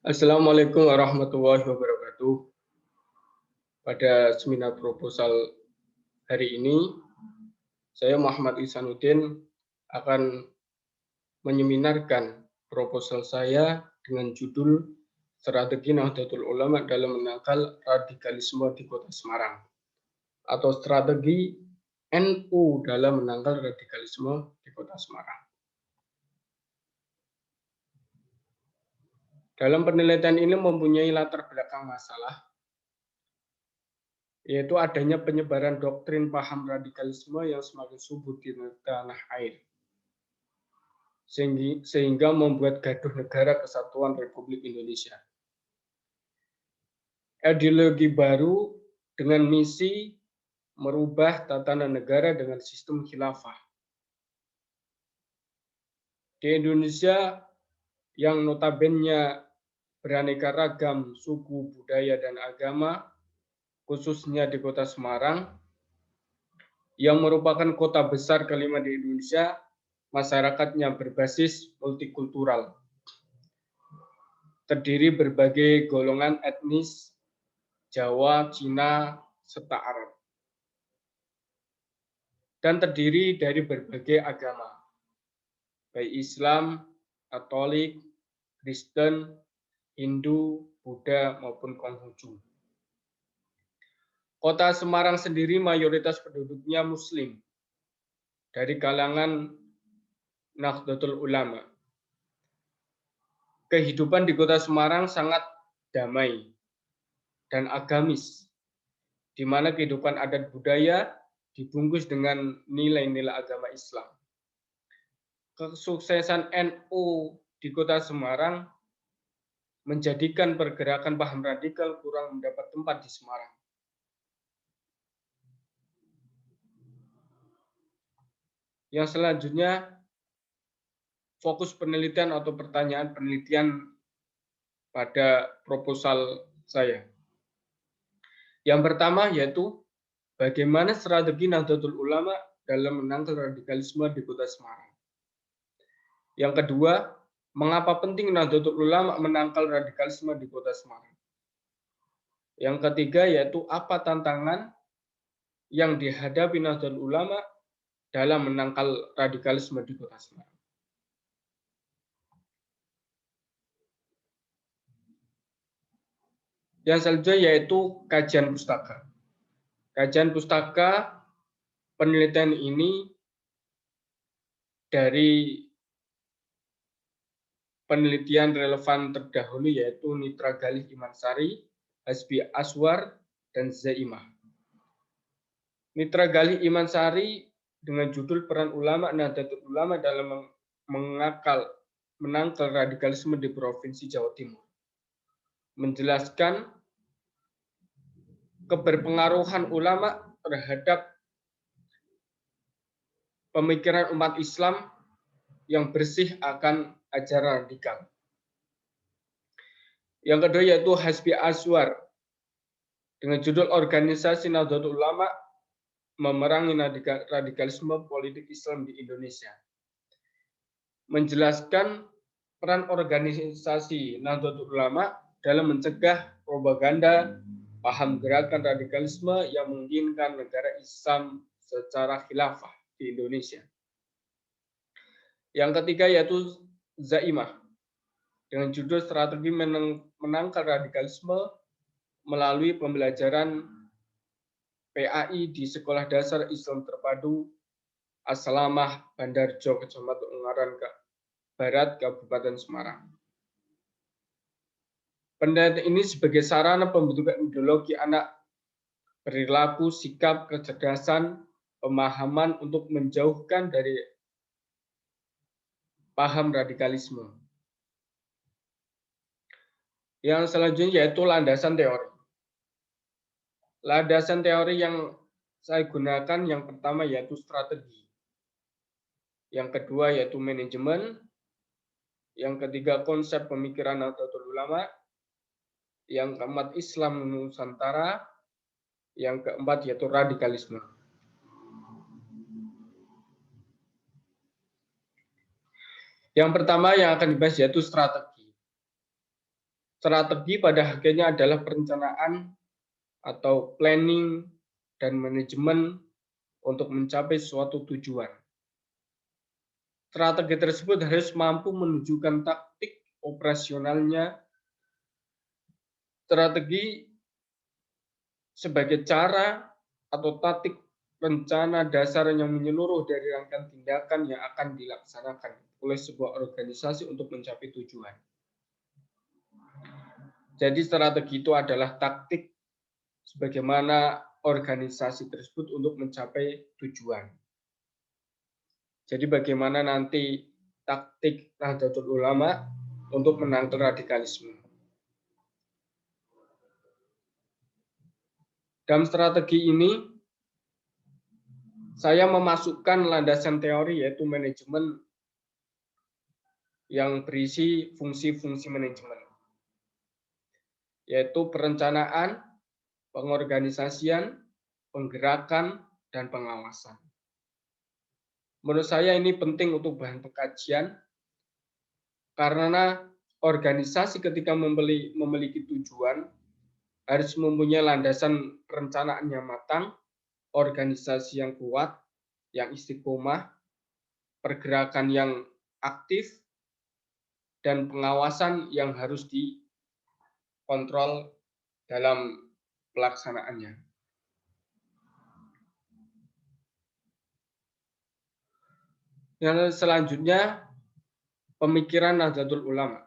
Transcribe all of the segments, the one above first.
Assalamualaikum warahmatullahi wabarakatuh. Pada seminar proposal hari ini, saya Muhammad Ihsanuddin akan menyeminarkan proposal saya dengan judul Strategi Nahdlatul Ulama dalam menangkal radikalisme di Kota Semarang atau strategi NU dalam menangkal radikalisme di Kota Semarang. Dalam penelitian ini mempunyai latar belakang masalah, yaitu adanya penyebaran doktrin paham radikalisme yang semakin subur di tanah air, sehingga membuat gaduh negara kesatuan Republik Indonesia. Ideologi baru dengan misi merubah tatanan negara dengan sistem khilafah. Di Indonesia yang notabene beraneka ragam suku, budaya, dan agama, khususnya di Kota Semarang, yang merupakan kota besar kelima di Indonesia, masyarakatnya berbasis multikultural, terdiri berbagai golongan etnis, Jawa, Cina, serta Arab, dan terdiri dari berbagai agama, baik Islam, Katolik, Kristen, Hindu, Buddha, maupun Konghucu. Kota Semarang sendiri mayoritas penduduknya Muslim dari kalangan Nahdlatul Ulama. Kehidupan di Kota Semarang sangat damai dan agamis, di mana kehidupan adat budaya dibungkus dengan nilai-nilai agama Islam. Kesuksesan NU di Kota Semarang menjadikan pergerakan paham radikal kurang mendapat tempat di Semarang. Yang selanjutnya, fokus penelitian atau pertanyaan penelitian pada proposal saya. Yang pertama yaitu bagaimana strategi Nahdlatul Ulama dalam menangkal radikalisme di Kota Semarang. Yang kedua, mengapa penting Nahdlatul Ulama menangkal radikalisme di Kota Semarang. Yang ketiga yaitu apa tantangan yang dihadapi Nahdlatul Ulama dalam menangkal radikalisme di Kota Semarang. Yang selanjutnya yaitu kajian pustaka. Kajian pustaka penelitian ini dari penelitian relevan terdahulu yaitu Nitra Galih Imansari, Hasbi Aswar, dan Zaimah. Nitra Galih Imansari dengan judul Peran Ulama Nahdlatul Ulama dalam menangkal radikalisme di Provinsi Jawa Timur, menjelaskan keberpengaruhan ulama terhadap pemikiran umat Islam yang bersih akan ajaran radikal. Yang kedua yaitu Hasbi Aswar dengan judul Organisasi Nahdlatul Ulama Memerangi Radikalisme Politik Islam di Indonesia, menjelaskan peran organisasi Nahdlatul Ulama dalam mencegah propaganda paham gerakan radikalisme yang menginginkan negara Islam secara khilafah di Indonesia. Yang ketiga yaitu Zaimah dengan judul Strategi Menangkal Radikalisme melalui Pembelajaran PAI di Sekolah Dasar Islam Terpadu As-Salamah Bandarjo, Kecamatan Ungaran Barat, Kabupaten Semarang. Penelitian ini sebagai sarana pembentukan ideologi anak, perilaku, sikap, kecerdasan, pemahaman untuk menjauhkan dari paham radikalisme. Yang selanjutnya yaitu landasan teori. Landasan teori yang saya gunakan yang pertama yaitu strategi. Yang kedua yaitu manajemen. Yang ketiga konsep pemikiran Nahdlatul Ulama. Yang keempat Islam Nusantara. Yang keempat yaitu radikalisme. Yang pertama yang akan dibahas yaitu strategi. Strategi pada hakikatnya adalah perencanaan atau planning dan manajemen untuk mencapai suatu tujuan. Strategi tersebut harus mampu menunjukkan taktik operasionalnya. Strategi sebagai cara atau taktik rencana dasar yang menyeluruh dari rangkaian tindakan yang akan dilaksanakan oleh sebuah organisasi untuk mencapai tujuan. Jadi strategi itu adalah taktik sebagaimana organisasi tersebut untuk mencapai tujuan. Jadi bagaimana nanti taktik Nahdlatul Ulama untuk menangkal radikalisme. Dalam strategi ini, saya memasukkan landasan teori yaitu manajemen yang berisi fungsi-fungsi manajemen, yaitu perencanaan, pengorganisasian, penggerakan, dan pengawasan. Menurut saya ini penting untuk bahan pengkajian, karena organisasi ketika memiliki tujuan harus mempunyai landasan perencanaan yang matang, organisasi yang kuat, yang istiqomah, pergerakan yang aktif, dan pengawasan yang harus dikontrol dalam pelaksanaannya. Yang selanjutnya, pemikiran Nahdlatul Ulama.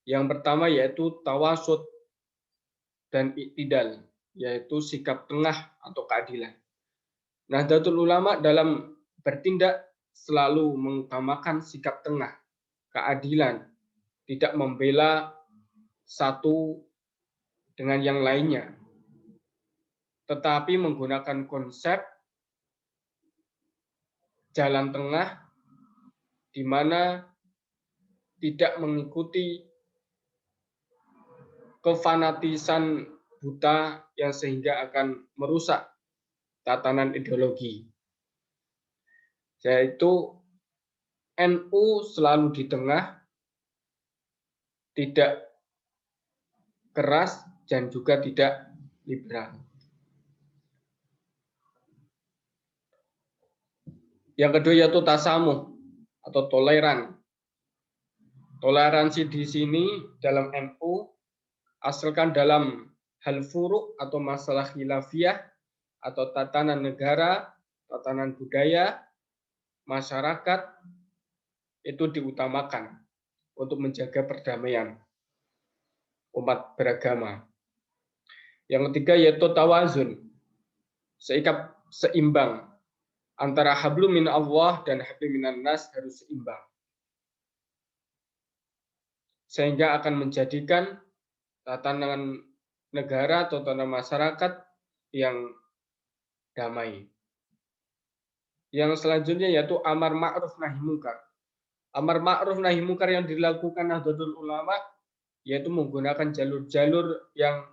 Yang pertama yaitu tawasud dan iktidal, yaitu sikap tengah atau keadilan. Nahdlatul Ulama dalam bertindak selalu mengutamakan sikap tengah, keadilan, tidak membela satu dengan yang lainnya, tetapi menggunakan konsep jalan tengah di mana tidak mengikuti kefanatisan buta yang sehingga akan merusak tatanan ideologi. Yaitu NU selalu di tengah, tidak keras dan juga tidak liberal. Yang kedua yaitu tasamuh atau toleran. Toleransi di sini dalam NU asalkan dalam hal furuk atau masalah khilafiyah atau tatanan negara, tatanan budaya, masyarakat itu diutamakan untuk menjaga perdamaian umat beragama. Yang ketiga yaitu tawazun, sikap seimbang antara hablum min Allah dan hablum minan nas harus seimbang. Sehingga akan menjadikan tatanan negara atau tatanan masyarakat yang damai. Yang selanjutnya yaitu amar ma'ruf nahi munkar. Amar ma'ruf nahi munkar yang dilakukan Nahdlatul Ulama yaitu menggunakan jalur-jalur yang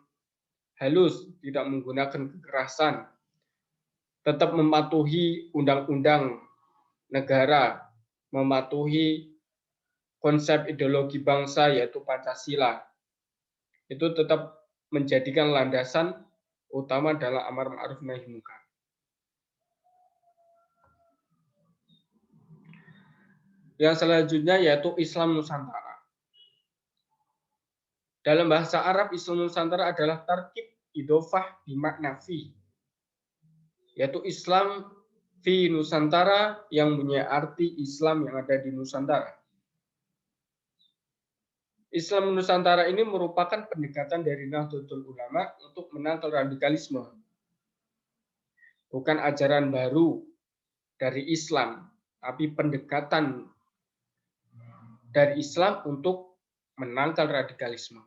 halus, tidak menggunakan kekerasan, tetap mematuhi undang-undang negara, mematuhi konsep ideologi bangsa yaitu Pancasila. Itu tetap menjadikan landasan utama dalam amar ma'ruf nahi munkar. Yang selanjutnya yaitu Islam Nusantara. Dalam bahasa Arab, Islam Nusantara adalah tarkib idofah bimakna fi, yaitu Islam fi Nusantara yang punya arti Islam yang ada di Nusantara. Islam Nusantara ini merupakan pendekatan dari Nahdlatul Ulama untuk menangkal radikalisme. Bukan ajaran baru dari Islam, tapi pendekatan dari Islam untuk menangkal radikalisme.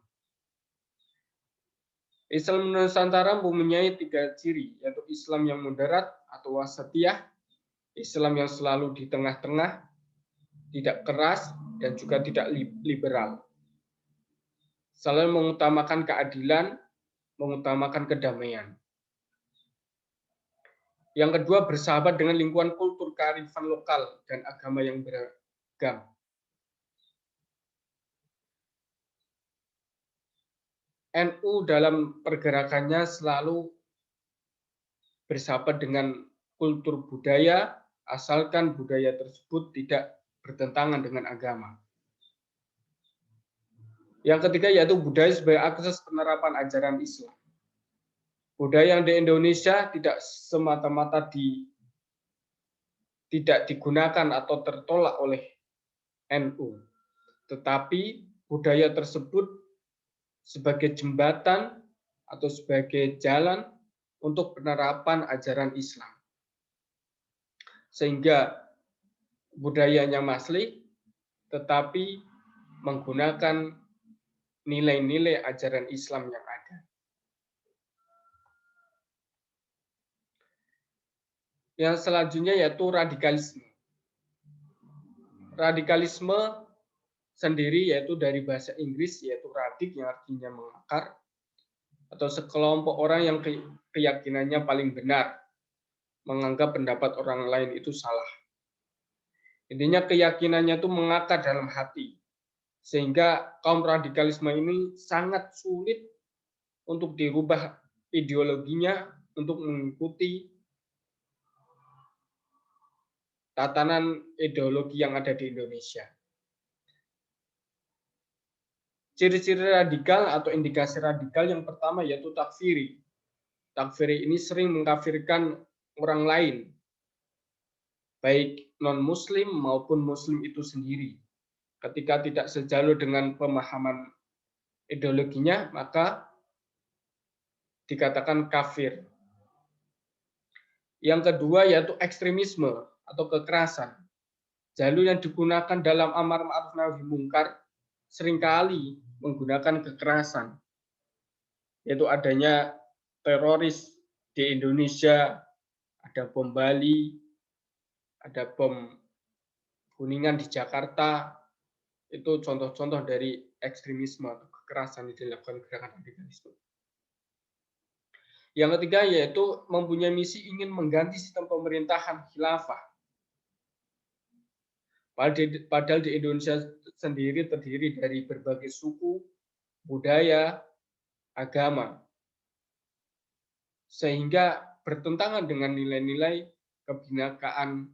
Islam Nusantara mempunyai 3 ciri, yaitu Islam yang moderat atau wasatiyah, Islam yang selalu di tengah-tengah, tidak keras, dan juga tidak liberal. Selalu mengutamakan keadilan, mengutamakan kedamaian. Yang kedua, bersahabat dengan lingkungan kultur kearifan lokal dan agama yang beragam. NU dalam pergerakannya selalu bersahabat dengan kultur budaya, asalkan budaya tersebut tidak bertentangan dengan agama. Yang ketiga yaitu budaya sebagai akses penerapan ajaran Islam. Budaya yang di Indonesia tidak semata-mata tidak digunakan atau tertolak oleh NU, tetapi budaya tersebut sebagai jembatan atau sebagai jalan untuk penerapan ajaran Islam. Sehingga budayanya asli, tetapi menggunakan nilai-nilai ajaran Islam yang ada. Yang selanjutnya yaitu radikalisme. Radikalisme sendiri yaitu dari bahasa Inggris yaitu radik yang artinya mengakar, atau sekelompok orang yang keyakinannya paling benar, menganggap pendapat orang lain itu salah. Intinya keyakinannya itu mengakar dalam hati, sehingga kaum radikalisme ini sangat sulit untuk dirubah ideologinya untuk mengikuti tatanan ideologi yang ada di Indonesia. Ciri-ciri radikal atau indikasi radikal yang pertama yaitu takfiri. Takfiri ini sering mengkafirkan orang lain, baik non-muslim maupun muslim itu sendiri. Ketika tidak sejalur dengan pemahaman ideologinya, maka dikatakan kafir. Yang kedua yaitu ekstremisme atau kekerasan. Jalur yang digunakan dalam amar ma'ruf nahi mungkar seringkali menggunakan kekerasan, yaitu adanya teroris di Indonesia, ada bom Bali, ada bom Kuningan di Jakarta, itu contoh-contoh dari ekstremisme atau kekerasan yang dilakukan gerakan radikalisme. Yang ketiga yaitu mempunyai misi ingin mengganti sistem pemerintahan khilafah. Padahal di Indonesia sendiri terdiri dari berbagai suku, budaya, agama, sehingga bertentangan dengan nilai-nilai kebinekaan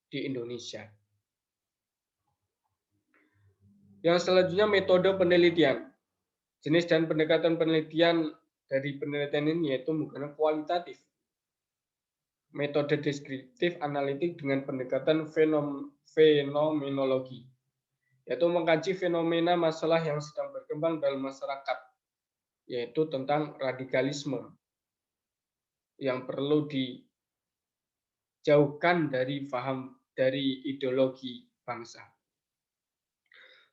di Indonesia. Yang selanjutnya metode penelitian. Jenis dan pendekatan penelitian dari penelitian ini yaitu menggunakan kualitatif, metode deskriptif analitik dengan pendekatan fenomenologi, yaitu mengkaji fenomena masalah yang sedang berkembang dalam masyarakat, yaitu tentang radikalisme yang perlu dijauhkan dari ideologi bangsa.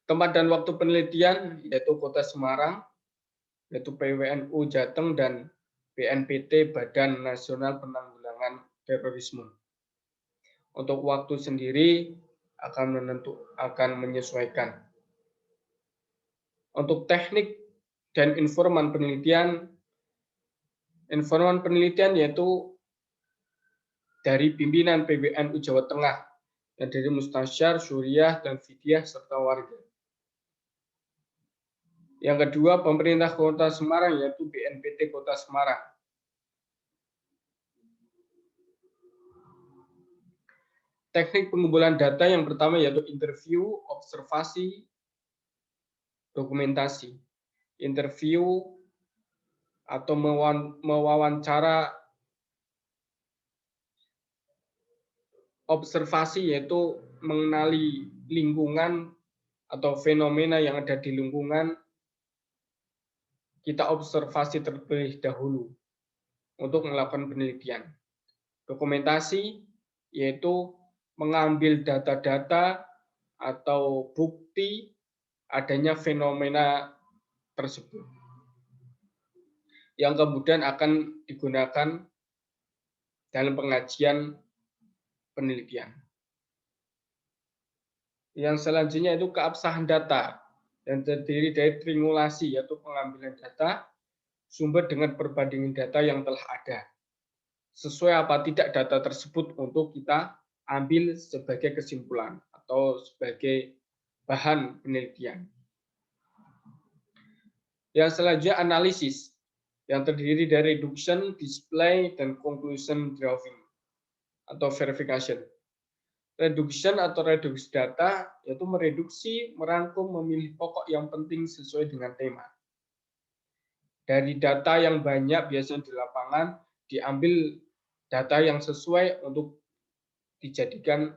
Tempat dan waktu penelitian yaitu Kota Semarang, yaitu PWNU Jateng dan BNPT Badan Nasional Penanggulangan Terorisme. Untuk waktu sendiri akan menyesuaikan. Untuk teknik dan informan penelitian yaitu dari pimpinan PBNU Jawa Tengah dan dari Mustasyar, Suriah, dan Fidyah serta warga. Yang kedua, pemerintah Kota Semarang yaitu BNPT Kota Semarang. Teknik pengumpulan data yang pertama yaitu interview, observasi, dokumentasi. Interview atau mewawancara, observasi yaitu mengenali lingkungan atau fenomena yang ada di lingkungan, kita observasi terlebih dahulu untuk melakukan penelitian. Dokumentasi yaitu mengambil data-data atau bukti adanya fenomena tersebut, yang kemudian akan digunakan dalam pengajian penelitian. Yang selanjutnya itu keabsahan data yang terdiri dari triangulasi, yaitu pengambilan data sumber dengan perbandingan data yang telah ada. Sesuai apa tidak data tersebut untuk kita ambil sebagai kesimpulan atau sebagai bahan penelitian. Yang selanjutnya analisis, yang terdiri dari reduction, display, dan conclusion drawing atau verification. Reduction atau reduksi data yaitu mereduksi, merangkum, memilih pokok yang penting sesuai dengan tema. Dari data yang banyak biasanya di lapangan diambil data yang sesuai untuk dijadikan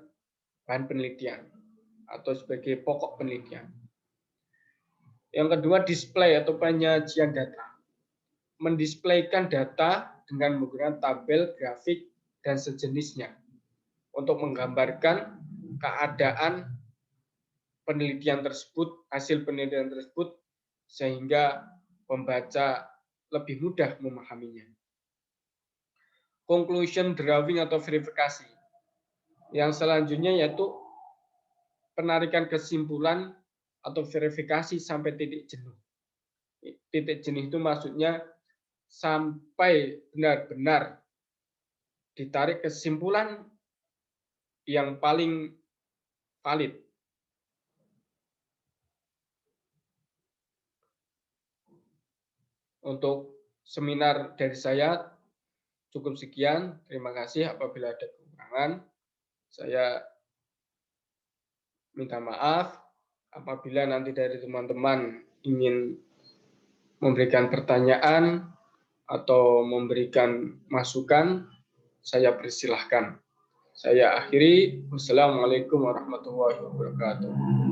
bahan penelitian atau sebagai pokok penelitian. Yang kedua, display atau penyajian data. Mendisplaykan data dengan menggunakan tabel, grafik, dan sejenisnya untuk menggambarkan keadaan penelitian tersebut, hasil penelitian tersebut, sehingga pembaca lebih mudah memahaminya. Conclusion drawing atau verifikasi. Yang selanjutnya yaitu penarikan kesimpulan atau verifikasi sampai titik jenuh. Titik jenuh itu maksudnya sampai benar-benar ditarik kesimpulan yang paling valid. Untuk seminar dari saya cukup sekian. Terima kasih. Apabila ada kekurangan, saya minta maaf. Apabila nanti dari teman-teman ingin memberikan pertanyaan atau memberikan masukan, saya persilahkan. Saya akhiri. Wassalamualaikum warahmatullahi wabarakatuh.